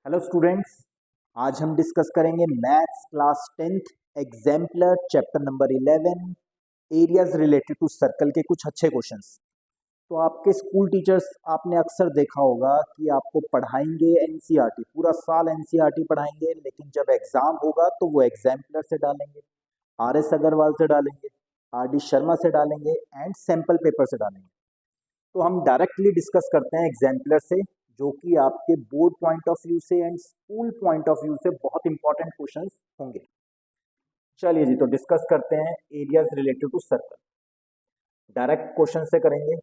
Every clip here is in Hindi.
हेलो स्टूडेंट्स, आज हम डिस्कस करेंगे maths class 10th exemplar chapter number 11 areas related to circle के कुछ अच्छे क्वेश्चंस। तो आपके स्कूल टीचर्स आपने अक्सर देखा होगा कि आपको पढ़ाएंगे एनसीईआरटी, पूरा साल एनसीईआरटी पढ़ाएंगे, लेकिन जब एग्जाम होगा तो वो एग्जाम्पलर से डालेंगे, आर एस अग्रवाल से डालेंगे, आर डी शर्मा से डालेंगे एंड सैम्पल पेपर से डालेंगे। तो हम डायरेक्टली डिस्कस करते हैं एग्जाम्पलर से, जो कि आपके बोर्ड पॉइंट ऑफ व्यू से and school point of view से बहुत इंपॉर्टेंट क्वेश्चंस होंगे। चलिए जी, तो डिस्कस करते हैं areas related to circle. Direct question से करेंगे,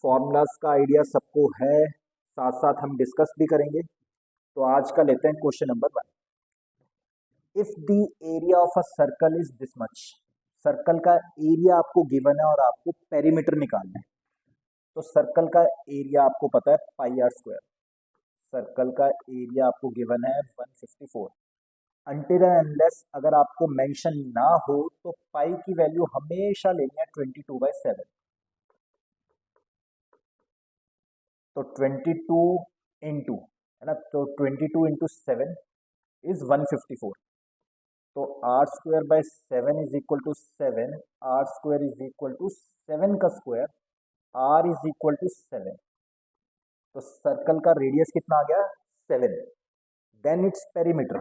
फॉर्मूलाज का आइडिया सबको है, साथ साथ हम डिस्कस भी करेंगे। तो आज का लेते हैं question number 1। If the area of a circle is this much, circle का एरिया आपको गिवन है और आपको पेरीमीटर निकालना है। तो सर्कल का एरिया आपको पता है पाई आर स्क्वायर, सर्कल का एरिया आपको गिवन है 154। अनटिल एंड अनलेस अगर आपको मेंशन ना हो तो पाई की वैल्यू हमेशा लेनी है 22/7। तो 22 इंटू, है ना, तो 22 इंटू 7 इज 154। तो r square by 7 is equal to 7, r square is equal to 7 का square, r is equal to 7। तो सर्कल का रेडियस कितना आ गया 7। Then its perimeter,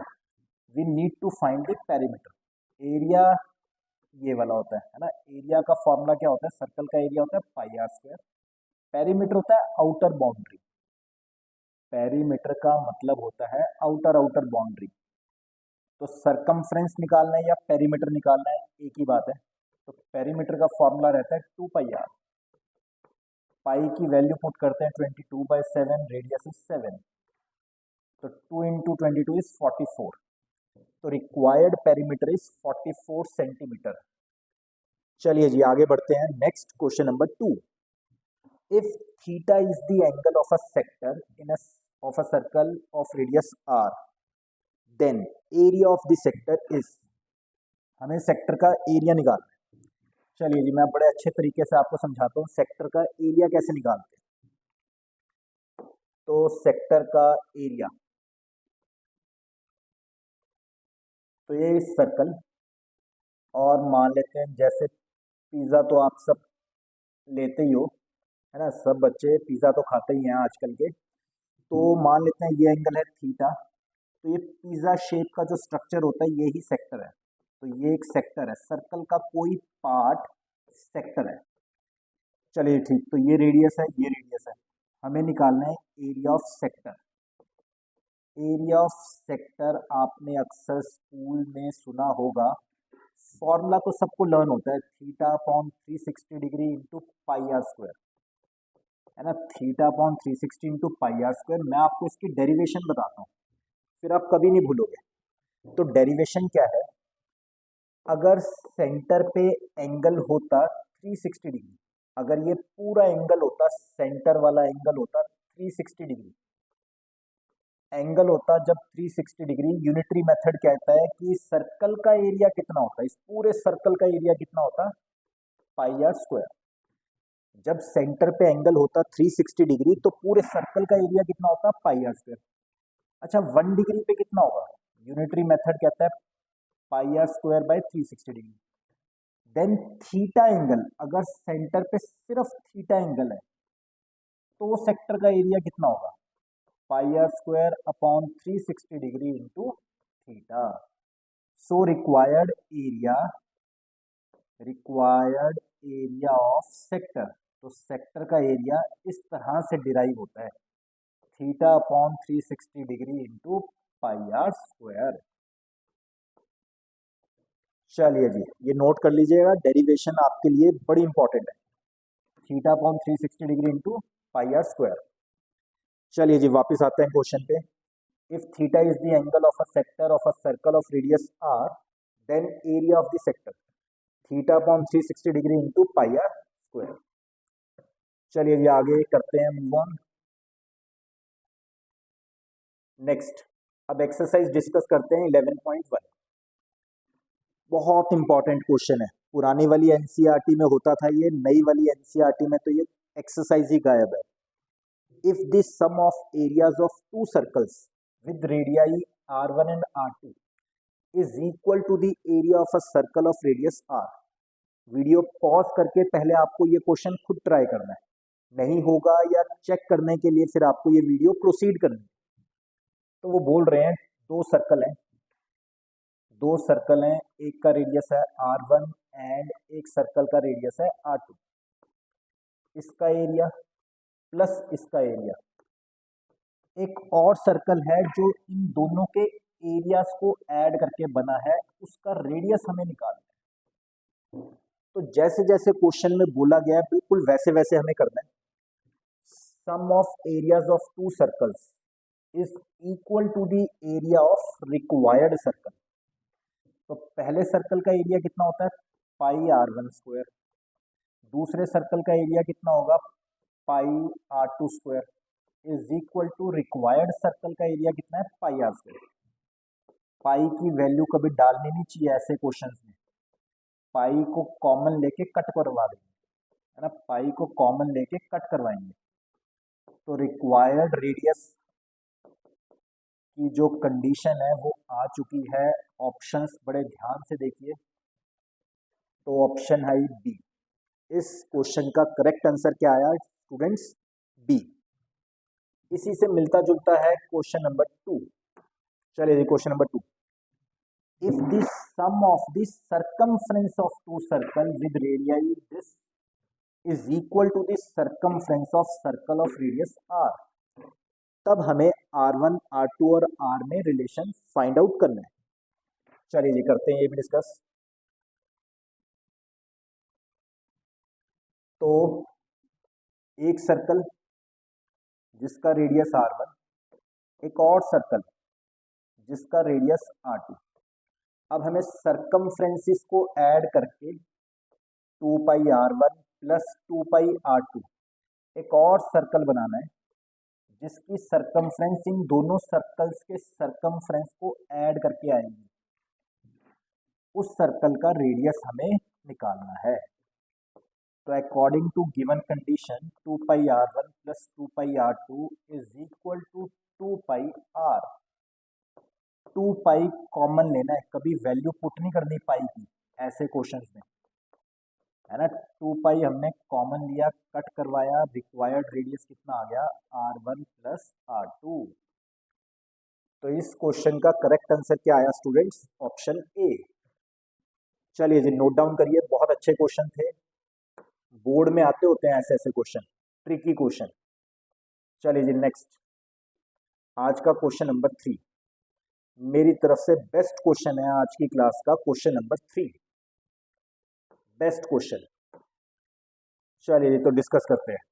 we need to find the perimeter. Area ये वाला होता है ना, एरिया का फॉर्मूला क्या होता है, सर्कल का एरिया होता है पाई आर स्क्वायर, पेरीमीटर होता है आउटर बाउंड्री। पेरीमीटर का मतलब होता है आउटर बाउंड्री। तो सरकमफ्रेंस निकालना है या पेरीमीटर निकालना है, एक ही बात है। तो पेरीमीटर का फॉर्मूला रहता है 2πr, पाई की वैल्यू पुट करते हैं 22/7, रेडियस इज 7। तो 2 इंटू 22 इज 44। तो रिक्वायर्ड पेरीमीटर इज 44 सेंटीमीटर। चलिए जी, आगे बढ़ते हैं। Next question number 2। If theta is the angle of a sector in of a circle of radius r, then area of the sector is, हमें सेक्टर का एरिया निकालना है। चलिए जी, मैं बड़े अच्छे तरीके से आपको समझाता हूँ सेक्टर का एरिया कैसे निकालते हैं। तो सेक्टर का एरिया, तो ये सर्कल, और मान लेते हैं जैसे पिज़्ज़ा तो आप सब लेते ही हो, है ना, सब बच्चे पिज़्ज़ा तो खाते ही हैं आजकल के। तो मान लेते हैं ये एंगल है थीटा, तो ये पिज़्ज़ा शेप का जो स्ट्रक्चर होता है ये ही सेक्टर है। तो ये एक सेक्टर है, सर्कल का कोई पार्ट सेक्टर है। चलिए ठीक, तो ये रेडियस है, ये रेडियस है, हमें निकालना है area of sector. Area of sector आपने अक्सर स्कूल में सुना होगा, फॉर्मूला तो सबको लर्न होता है, theta upon 360 degree into pi r square, है ना, theta upon 360 into pi r square. मैं आपको इसकी डेरिवेशन बताता हूँ, फिर आप कभी नहीं भूलोगे। तो डेरिवेशन क्या है, अगर सेंटर पे एंगल होता 360 डिग्री, अगर ये पूरा एंगल होता, सेंटर वाला एंगल होता 360 डिग्री, एंगल होता जब 360 डिग्री, यूनिटरी मेथड कहता है कि सर्कल का एरिया कितना होता है, इस पूरे सर्कल का एरिया कितना होता, पाई आर स्क्वायर। जब सेंटर पे एंगल होता 360 डिग्री तो पूरे सर्कल का एरिया कितना होता, पाई आर स्क्वायर। अच्छा, 1 डिग्री पे कितना होगा, यूनिटरी मेथड कहता है pi r square by 360 degree. Then theta angle, अगर सेंटर पे सिर्फ थीटा एंगल है तो वो सेक्टर का एरिया कितना होगा, pi r square upon 360 degree into theta. So required area of sector, तो सेक्टर का एरिया इस तरह से डिराइव होता है, theta upon 360 degree into pi r square. चलिए जी, ये नोट कर लीजिएगा, डेरिवेशन आपके लिए बड़ी इंपॉर्टेंट है, theta upon 360 degree into pi r square. चलिए जी, वापस आते हैं क्वेश्चन पे। If theta is the angle of a sector of a circle of radius r, then area of the sector theta upon 360 degree into pi r square. चलिए जी, आगे करते हैं, मूव ऑन। नेक्स्ट, अब एक्सरसाइज डिस्कस करते हैं 11.1। बहुत इंपॉर्टेंट क्वेश्चन है, पुरानी वाली एनसीईआरटी में होता था ये, नई वाली एनसीईआरटी में तो ये एक्सरसाइज ही गायब है। if the sum of areas of two circles with radii r1 and r2 is equal to the area of a circle of radius r। Video pause करके पहले आपको ये क्वेश्चन खुद ट्राई करना है, नहीं होगा या चेक करने के लिए फिर आपको ये वीडियो प्रोसीड करनी है। तो वो बोल रहे हैं दो सर्कल हैं, एक का रेडियस है r1 एंड एक सर्कल का रेडियस है r2। इसका एरिया प्लस इसका एरिया, एक और सर्कल है जो इन दोनों के एरियाज को ऐड करके बना है, उसका रेडियस हमें निकालना है। तो जैसे जैसे क्वेश्चन में बोला गया है बिल्कुल वैसे वैसे हमें करना है। Sum of areas of two circles is equal to the area of required circle. तो पहले सर्कल का एरिया कितना होता है पाई r1 स्क्वायर, दूसरे सर्कल का एरिया कितना होगा pi r2 square is equal to required circle का एरिया कितना है पाई r स्क्वायर। पाई की वैल्यू कभी डालनी नहीं चाहिए ऐसे क्वेश्चंस में, पाई को कॉमन लेके कट करवा देंगे, है ना, पाई को कॉमन लेके कट करवाएंगे। तो रिक्वायर्ड रेडियस की जो कंडीशन है वो आ चुकी है। ऑप्शंस बड़े ध्यान से देखिए, तो ऑप्शन है बी। इस क्वेश्चन का करेक्ट आंसर क्या आया स्टूडेंट्स, बी। इसी से मिलता जुलता है क्वेश्चन नंबर 2। चलिए question number 2, if the sum of the circumference of two circle with radii this is equal to the circumference of circle of radius r, तब हमें r1 r2 और r में रिलेशन फाइंड आउट करना है। चलिए जी करते हैं ये भी डिस्कस। तो एक सर्कल जिसका रेडियस r1, एक और सर्कल जिसका रेडियस r2। अब हमें सर्कमफ्रेंसिस को ऐड करके 2 pi r1 plus 2 pi r2 एक और सर्कल बनाना है जिसकी सर्कमफ्रेंस इन दोनों सर्कल्स के सर्कमफ्रेंस को ऐड करके आएंगी। उस सर्कल का रेडियस हमें निकालना है। तो according to given condition 2 pi r1 plus 2 pi r2 is equal to 2 pi r। 2 pi common लेना है, कभी वैल्यू पुट नहीं करनी पाई की ऐसे क्वेश्चंस में, है ना। 2 पाई हमने कॉमन लिया, कट करवाया, रिक्वायर्ड रेडियस कितना आ गया r1 प्लस r2। तो इस क्वेश्चन का करेक्ट आंसर क्या आया स्टूडेंट्स, ऑप्शन ए। चलिए जी नोट डाउन करिए, बहुत अच्छे क्वेश्चन थे, बोर्ड में आते होते हैं ऐसे ऐसे क्वेश्चन, ट्रिकी क्वेश्चन। चलिए जी नेक्स्ट, आज का क्वेश्चन नंबर 3 मेरी तरफ से बेस्ट क्वेश्चन है आज की क्लास का, क्वेश्चन नंबर 3 बेस्ट क्वेश्चन। चलिए तो डिस्कस करते हैं।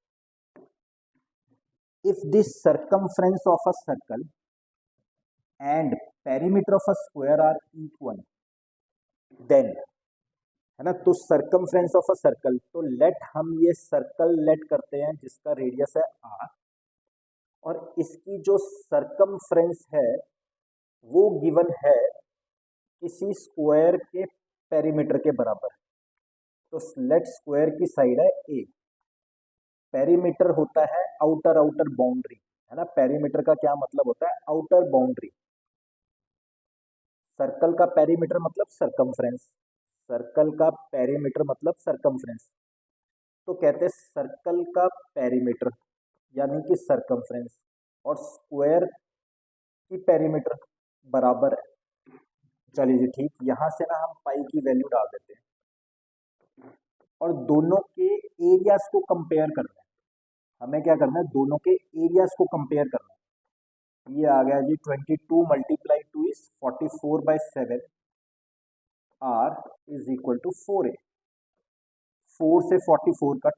If this circumference of a circle and perimeter of a square are equal then, है ना। तो सर्कमफ्रेंस ऑफ अ सर्कल, तो लेट हम ये सर्कल लेट करते हैं जिसका रेडियस है r, और इसकी जो सर्कमफ्रेंस है वो गिवन है किसी स्क्वायर के पेरीमीटर के बराबर। तो लेट स्क्वायर की साइड है a, पेरीमीटर होता है आउटर बाउंड्री, है ना। पेरीमीटर का क्या मतलब होता है, आउटर बाउंड्री। सर्कल का पेरीमीटर मतलब सर्कमफ्रेंस, सर्कल का पेरीमीटर मतलब सर्कमफ्रेंस। तो कहते हैं सर्कल का पेरीमीटर यानी कि सर्कमफ्रेंस और स्क्वायर की पेरीमीटर बराबर है। चलिए जी ठीक, यहां से ना हम पाई की वैल्यू डाल देते हैं और दोनों के एरियाज को कंपेयर करना है। हमें क्या करना है, दोनों के एरियाज को कंपेयर करना है। ये आ गया जी 22 multiply 2 is 44/7 r is equal to 4a। 4 से 44 cut,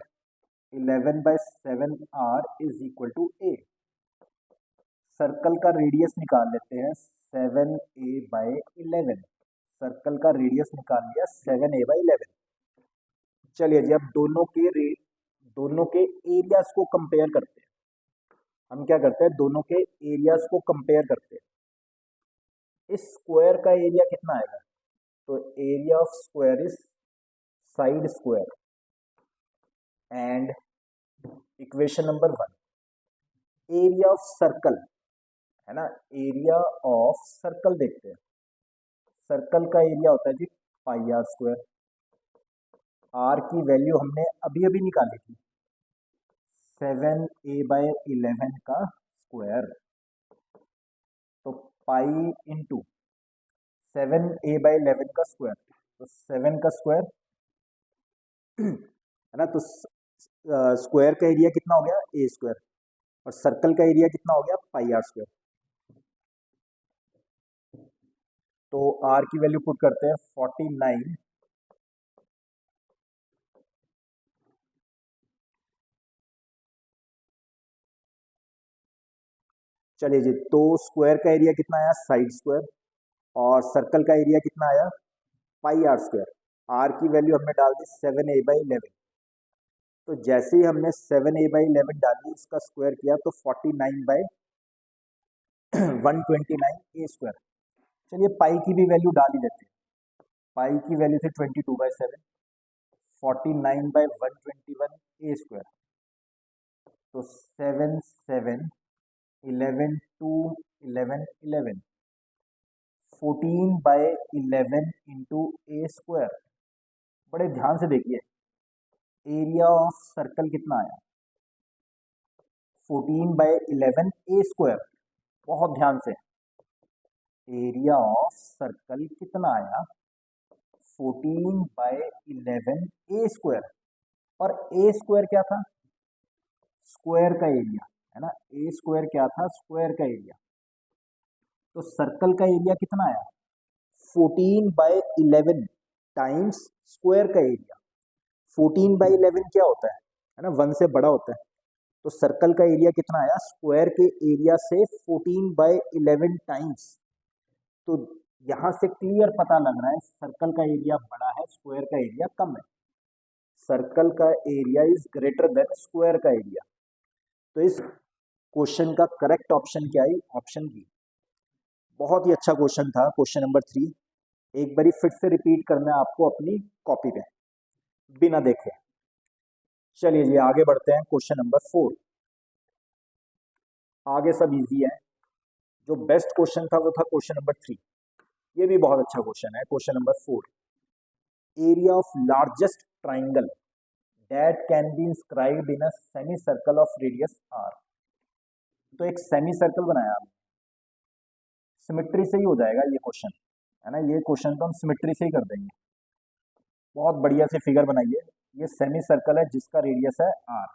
11/7 r is equal to a। Circle का रेडियस निकाल लेते हैं 7a/11। सर्कल का रेडियस निकाल लिया 7a/11। चलिए जी अब दोनों के एरियाज को कंपेयर करते हैं। हम क्या करते हैं, दोनों के एरियाज को कंपेयर करते हैं। इस स्क्वायर का एरिया कितना आएगा, तो area of square is side square and equation number 1, area of circle, है ना, एरिया ऑफ सर्कल देखते हैं। सर्कल का एरिया होता है जी पाई आर स्क्वायर। आर की वैल्यू हमने अभी अभी निकाली थी, 7a/11 का स्क्वायर। तो पाई इंटू 7a/11 का स्क्वायर, तो 7 का स्क्वायर है ना। तो स्क्वायर का एरिया कितना हो गया, ए स्क्वायर, और सर्कल का एरिया कितना हो गया, पाई आर स्क्वायर। तो आर की वैल्यू पुट करते हैं 49। चलिए जी, तो स्क्वायर का एरिया कितना आया, साइड स्क्वायर, और सर्कल का एरिया कितना आया, पाई आर स्क्वायर। आर की वैल्यू हमने डाल दी 7a/11। तो जैसे ही हमने 7a/11 डाली, इसका स्क्वायर किया तो 49/129 a स्क्वायर। चलिए पाई की भी वैल्यू डाल ही देते हैं। पाई की वैल्यू थी 22/7, 49/121 a स्क्वायर। तो 7 7 11 2 11 11, 14/11 इंटू ए स्क्वायर। बड़े ध्यान से देखिए, एरिया ऑफ सर्कल कितना आया, 14/11 ए स्क्वायर। बहुत ध्यान से, एरिया ऑफ सर्कल कितना आया, 14/11 ए स्क्वायर। और ए स्क्वायर क्या था, स्क्वायर का एरिया, है ना। ए स्क्वायर क्या था, स्क्वायर का एरिया। तो सर्कल का एरिया कितना आया, 14/11 टाइम्स स्क्वायर का एरिया। 14/11 क्या होता है ना, 1 से बड़ा होता है। तो सर्कल का एरिया कितना आया, स्क्वायर के एरिया से 14/11 टाइम्स। तो यहां से क्लियर पता लग रहा है सर्कल का एरिया बड़ा है, स्क्वायर का एरिया कम है। सर्कल का area is greater than square का एरिया। तो इस क्वेश्चन का करेक्ट ऑप्शन क्या है, ऑप्शन बी। बहुत ही अच्छा क्वेश्चन था, क्वेश्चन नंबर 3। एक बारी फिर से रिपीट करना है आपको अपनी कॉपी पे, बिना देखे। चलिए जी आगे बढ़ते हैं, क्वेश्चन नंबर 4। आगे सब इजी है। जो बेस्ट क्वेश्चन था वो था क्वेश्चन नंबर 3। ये भी बहुत अच्छा क्वेश्चन है, question number 4। Area of largest triangle that can be inscribed in a semi circle of radius r. तो एक सेमी सर्कल बनाया आपने, सिमेट्री से ही हो जाएगा ये क्वेश्चन, है ना। ये क्वेश्चन तो हम सिमेट्री से ही कर देंगे। बहुत बढ़िया से फिगर बनाइए। ये सेमी सर्कल है जिसका रेडियस है आर।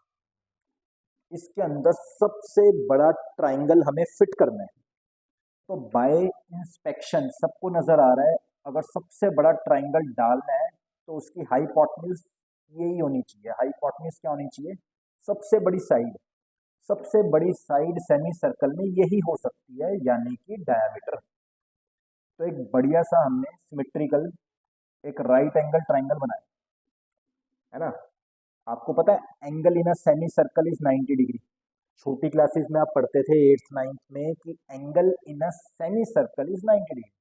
इसके अंदर सबसे बड़ा ट्राइंगल हमें फिट करना है। तो बाय इंस्पेक्शन सबको नजर आ रहा है, अगर सबसे बड़ा ट्राइंगल डालना है तो उसकी हाइपोटेन्यूज यही होनी चाहिए। हाइपोटेन्यूज क्या होनी चाहिए, सबसे बड़ी साइड। सबसे बड़ी साइड सेमी सर्कल में यही हो सकती है, यानी कि डायमीटर। तो एक बढ़िया सा हमने सिमेट्रिकल एक राइट एंगल ट्राइंगल बनाया, है ना। आपको पता है angle in a semi circle is 90 degree. छोटी क्लासेस में आप पढ़ते थे 8th 9th में कि angle in a semi circle is 90 degree.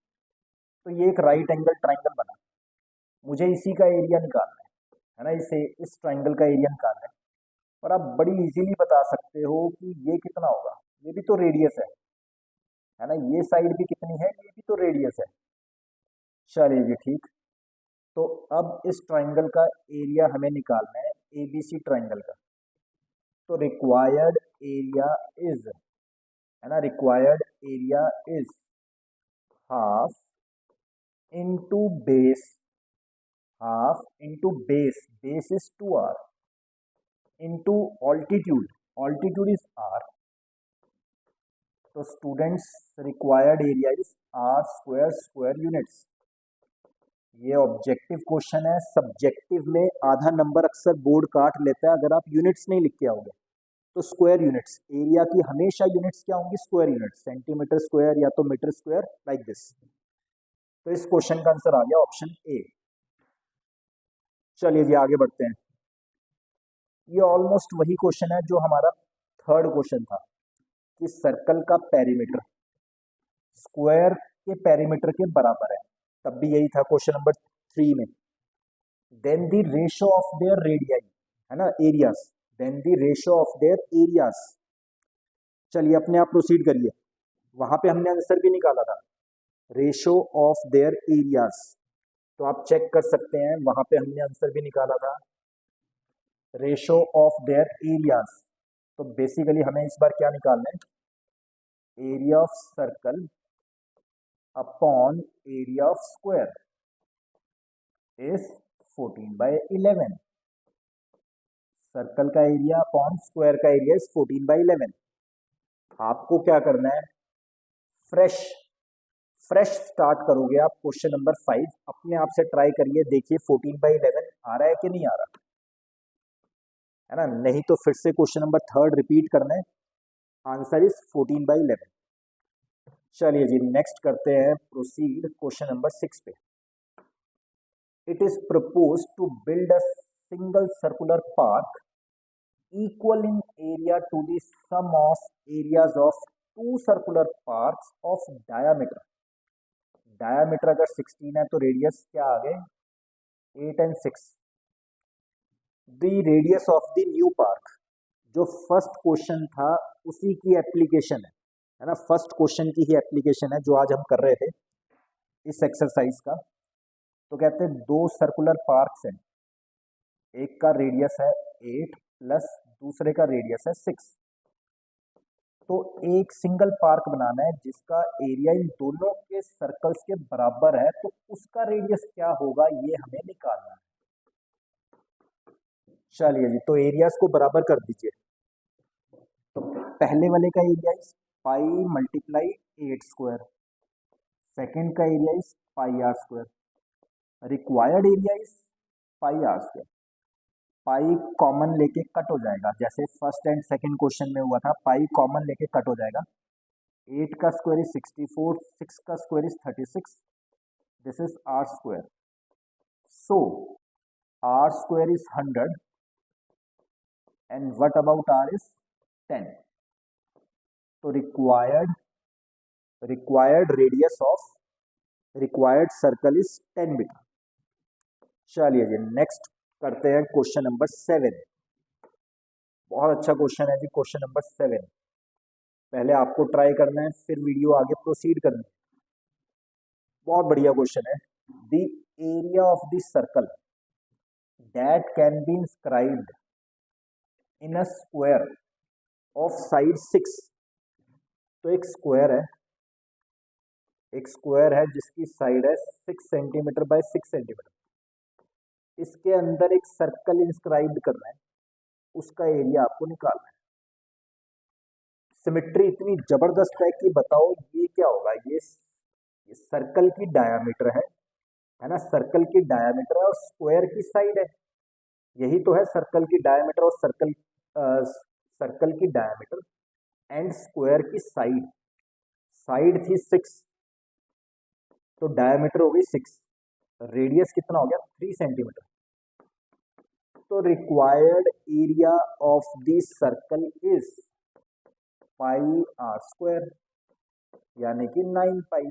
तो ये एक राइट एंगल ट्राइंगल बना, मुझे इसी का एरिया निकालना है ना। इसे इस ट्राइंगल का एरिया निकालना है। और आप बड़ी इजीली बता सकते हो कि ये कितना होगा, ये भी तो रेडियस है ना। ये साइड भी कितनी है, ये भी तो रेडियस है। चलिए जी ठीक। तो अब इस ट्राइंगल का एरिया हमें निकालना है, एबीसी ट्राइंगल का। तो रिक्वायर्ड एरिया इज, है ना, required area is half into base, half into base, base is 2r, into altitude, altitude is r। तो students required area is r square square units. ये ऑब्जेक्टिव क्वेश्चन है, सब्जेक्टिव में आधा नंबर अक्सर बोर्ड काट लेता है अगर आप यूनिट्स नहीं लिख के आओगे। तो स्क्वायर यूनिट्स, एरिया की हमेशा यूनिट्स क्या होंगी, स्क्वायर यूनिट्स, सेंटीमीटर स्क्वायर या तो मीटर स्क्वायर, लाइक दिस। तो इस क्वेश्चन का आंसर आ गया ऑप्शन ए। चलिए जी आगे बढ़ते हैं। ये ऑलमोस्ट वही क्वेश्चन है जो हमारा थर्ड क्वेश्चन था कि सर्कल का पेरीमीटर स्क्वायर के पेरीमीटर के बराबर है। तब भी यही था क्वेश्चन नंबर 3 में। Then the ratio of their radii, है ना, areas, then the ratio of their areas. चलिए अपने आप प्रोसीड करिए। वहां पे हमने आंसर भी निकाला था, रेशो ऑफ देयर एरियाज, तो आप चेक कर सकते हैं, वहां पे हमने आंसर भी निकाला था, रेशो ऑफ देयर एरियाज। तो बेसिकली हमें इस बार क्या निकालना है, area of circle upon area of square is 14/11। Circle का एरिया अपॉन स्क्वायर का एरिया इज 14/11। आपको क्या करना है, फ्रेश फ्रेश स्टार्ट करोगे आप क्वेश्चन नंबर 5, अपने आप से ट्राई करिए, देखिए 14/11 आ रहा है कि नहीं आ रहा है ना, नहीं तो फिर से क्वेश्चन नंबर 3 रिपीट करना है, आंसर इज 14/11। चलिए जी नेक्स्ट करते हैं प्रोसीड क्वेश्चन नंबर 6 पे। It is propose to build a single circular park equal in area to the sum of areas of two circular parks of diameter। Diameter अगर 16 है तो रेडियस क्या आ गए, 8 and 6। The radius of the new park, जो फर्स्ट क्वेश्चन था उसी की एप्लीकेशन है ना, फर्स्ट क्वेश्चन की ही एप्लीकेशन है जो आज हम कर रहे थे इस एक्सरसाइज का। तो कहते हैं दो सर्कुलर पार्क्स हैं, एक का रेडियस है 8 प्लस दूसरे का रेडियस है 6। तो एक सिंगल पार्क बनाना है जिसका एरिया इन दोनों के सर्कल्स के बराबर है, तो उसका रेडियस क्या होगा ये हमें निकालना है। चलिए जी, तो एरियाज को बराबर कर दीजिए। तो पहले वाले का area is pi multiply 8 square, second का area is pi r square, required area is pi r square. Pi common लेके कट हो जाएगा, जैसे फर्स्ट एंड सेकंड क्वेश्चन में हुआ था, पाई कॉमन लेके कट हो जाएगा। 8 का स्क्वायर इज 64, 6 का square is 36, this is r square. So r square is 100 and what about r is 10। तो required radius of required circle is 10 metre. चलिए जी नेक्स्ट करते हैं क्वेश्चन नंबर 7। बहुत अच्छा क्वेश्चन है जी क्वेश्चन नंबर 7। पहले आपको ट्राई करना है, फिर वीडियो आगे प्रोसीड करना है। बहुत बढ़िया क्वेश्चन है। The area of the circle that can be inscribed in a square of side 6। तो एक स्क्वायर है जिसकी साइड है 6 सेंटीमीटर बाय 6 सेंटीमीटर। इसके अंदर एक सर्कल इंस्क्राइब करना है, उसका एरिया आपको निकालना है। सिमेट्री इतनी जबरदस्त है कि बताओ ये क्या होगा, ये सर्कल की डायामीटर है ना, सर्कल की डायामीटर है और स्क्वायर की साइड है, यही तो है सर्कल की डायामीटर और सर्कल की डायामीटर एंड स्क्वायर की साइड। साइड थी 6 तो डायामीटर हो गई 6, रेडियस कितना हो गया 3 सेंटीमीटर। तो required area of the circle is pi r square, यानी कि 9 पाई।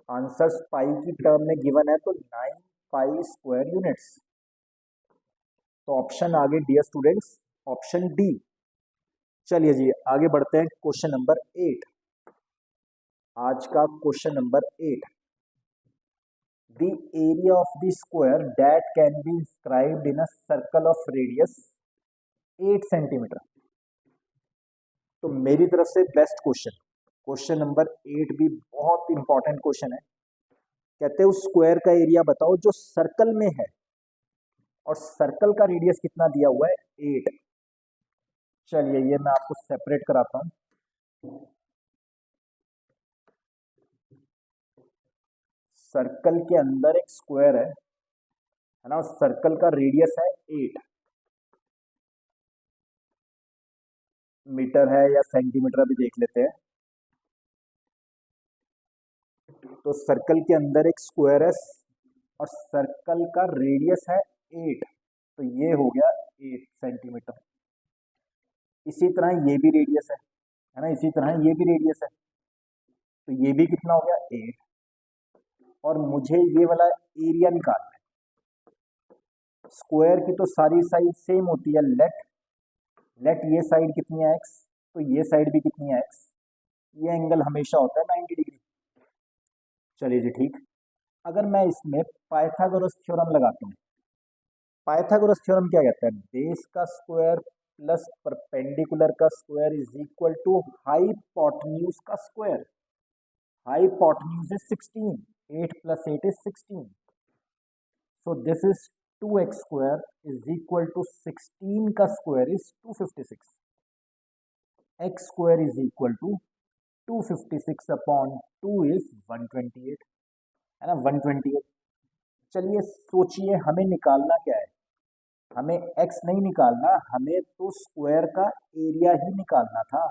आंसर्स पाई की टर्म में गिवन है तो 9 पाई स्क्वायर यूनिट्स। तो ऑप्शन आगे डियर स्टूडेंट्स, ऑप्शन डी। चलिए जी आगे बढ़ते हैं क्वेश्चन नंबर 8। आज का question number 8। The area of the square that can be inscribed in a circle of radius 8 centimetre. तो मेरी तरफ से बेस्ट क्वेश्चन, क्वेश्चन नंबर 8 भी बहुत इंपॉर्टेंट क्वेश्चन है। कहते हैं उस स्क्वायर का एरिया बताओ जो सर्कल में है, और सर्कल का रेडियस कितना दिया हुआ है 8। चलिए ये मैं आपको सेपरेट कराता हूं। सर्कल के अंदर एक स्क्वायर है ना, उस सर्कल का रेडियस है 8 मीटर है या सेंटीमीटर अभी देख लेते हैं। तो सर्कल के अंदर एक स्क्वायर है और सर्कल का रेडियस है 8, तो ये हो गया 8 सेंटीमीटर। इसी तरह ये भी रेडियस है ना, इसी तरह ये भी रेडियस है, तो ये भी कितना हो गया 8। और मुझे ये वाला एरिया निकालना है। स्क्वायर की तो सारी साइड सेम होती है, लेट ये साइड कितनी है x, तो ये साइड भी कितनी है x, ये एंगल हमेशा होता है 90 डिग्री। चलिए जी ठीक। अगर मैं इसमें पाइथागोरस थ्योरम लगाता हूँ, पाइथागोरस थ्योरम क्या कहता है, बेस का स्क्वायर प्लस परपेंडिकुलर का square is equal to hypotenuse का square. Hypotenuse is 16, 8 + 8 is 16, so this is 2x square is equal to 16 का square is 256, x square is equal to 256 upon 2 is 128, है ना 128। चलिए सोचिए हमें निकालना क्या है, हमें x नहीं निकालना, हमें तो स्क्वायर का एरिया ही निकालना था।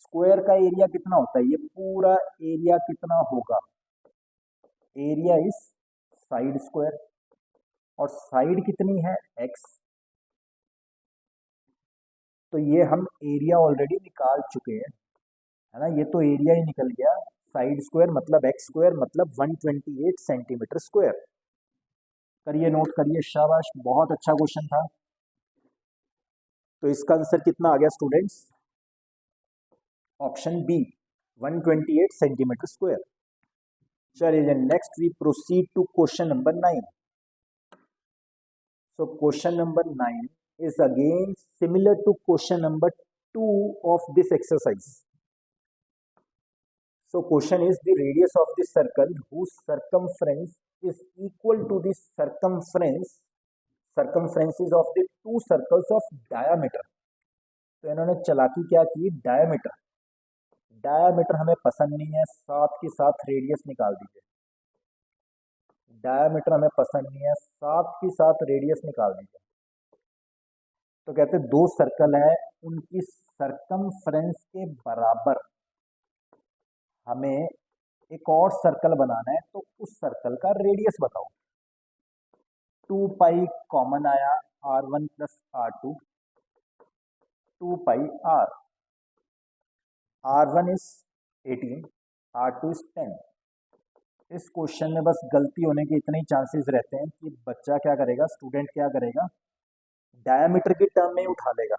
स्क्वायर का एरिया कितना होता है, ये पूरा एरिया कितना होगा, एरिया इज साइड स्क्वायर, और साइड कितनी है x, तो ये हम एरिया ऑलरेडी निकाल चुके हैं, है ना, ये तो एरिया ही निकल गया। साइड स्क्वायर मतलब x स्क्वायर मतलब 128 सेंटीमीटर स्क्वायर। करिए नोट करिए, शाबाश, बहुत अच्छा क्वेश्चन था। तो इसका आंसर कितना आ गया students, option B 128 centimetre square. चलिए next we proceed to question number 9। So question number 9 is again similar to question number 2 of this exercise. So question is the radius of the circle whose circumference is equal to the circumferences of the two circles of diameter. तो इन्होंने चालाकी क्या की, डायामीटर हमें पसंद नहीं है, साथ के साथ रेडियस निकाल दीजिए। डायामीटर हमें पसंद नहीं है, साथ के साथ रेडियस निकाल दीजिए। तो कहते हैं दो सर्कल है, उनकी सरकमफ्रेंस के बराबर हमें एक और सर्कल बनाना है, तो उस सर्कल का रेडियस बताओ। 2 पाई कॉमन आया, r1 + r2, 2 pi r, r1 is 18, r2 is 10। इस क्वेश्चन में बस गलती होने के इतने ही चांसेस रहते हैं कि बच्चा क्या करेगा, स्टूडेंट क्या करेगा, डायमीटर की टर्म में उठा लेगा,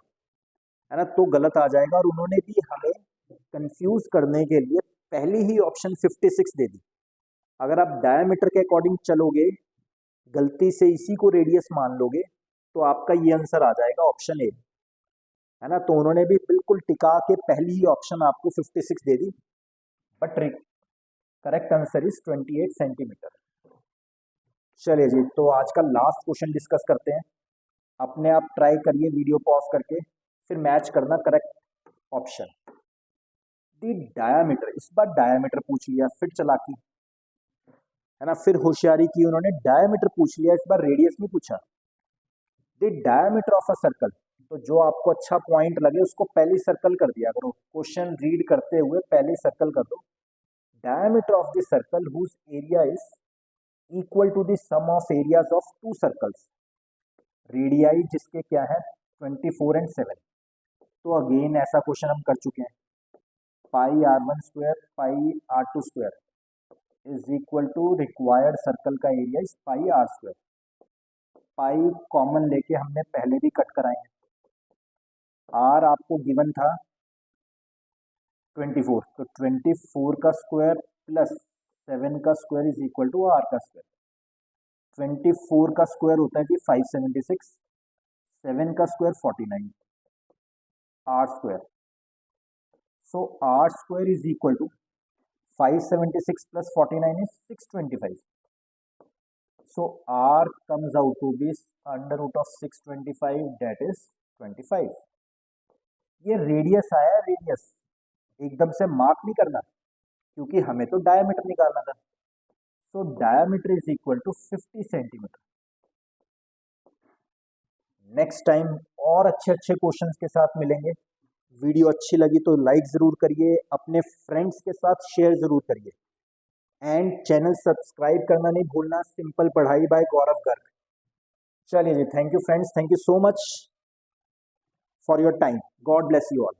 है ना, तो गलत आ जाएगा। और उन्होंने भी हमें कंफ्यूज करने के लिए पहली ही ऑप्शन 56 दे दी। अगर आप डायमीटर के अकॉर्डिंग चलोगे, गलती से इसी को रेडियस मान लोगे, तो आपका ये आंसर आ जाएगा ऑप्शन ए, है ना। तो उन्होंने भी बिल्कुल टिका के पहली ही ऑप्शन आपको 56 दे दी, but correct answer is 28 centimetre. चलिए जी, तो आज का लास्ट क्वेश्चन डिस्कस करते हैं। अपने आप ट्राई करिए वीडियो पॉज करके, फिर मैच करना करेक्ट ऑप्शन। दी डायामीटर, इस बार डायामीटर पूछ लिया, फिर चालाकी, है ना, फिर होशियारी की उन्होंने, डायामीटर पूछ लिया, इस बार रेडियस नहीं पूछा। दी डायामीटर ऑफ अ सर्कल, तो जो आपको अच्छा पॉइंट लगे उसको पहले सर्कल कर दिया करो, क्वेश्चन रीड करते हुए पहले सर्कल कर दो। Diameter of the circle whose area is equal to the sum of areas of two circles, radii जिसके क्या है 24 और 7। तो अगेन ऐसा क्वेश्चन हम कर चुके हैं, pi r1 square pi r2 square is equal to required circle का area is pi r square. Pi common लेके हमने पहले भी कट कराए हैं, r आपको गिवन था 24, तो 24 का स्क्वायर प्लस 7 का square is equal to r का स्क्वायर। 24 का स्क्वायर होता है जी 576, 7 का square 49, r square. So r square is equal to 576 + 49 is 625. So r comes out to be under root of 625, that is 25. ये रेडियस आया, रेडियस एकदम से मार्क नहीं करना क्योंकि हमें तो डायमीटर निकालना था। So diameter is equal to 50 centimetre. Next time और अच्छे अच्छे क्वेश्चंस के साथ मिलेंगे। वीडियो अच्छी लगी तो लाइक ज़रूर करिए, अपने फ्रेंड्स के साथ शेयर ज़रूर करिए, एंड चैनल सब्सक्राइब करना नहीं भूलना। सिंपल पढ़ाई बाय गौरव गर्ग। चलिए जी, thank you friends, thank you so much for your time. God bless you all.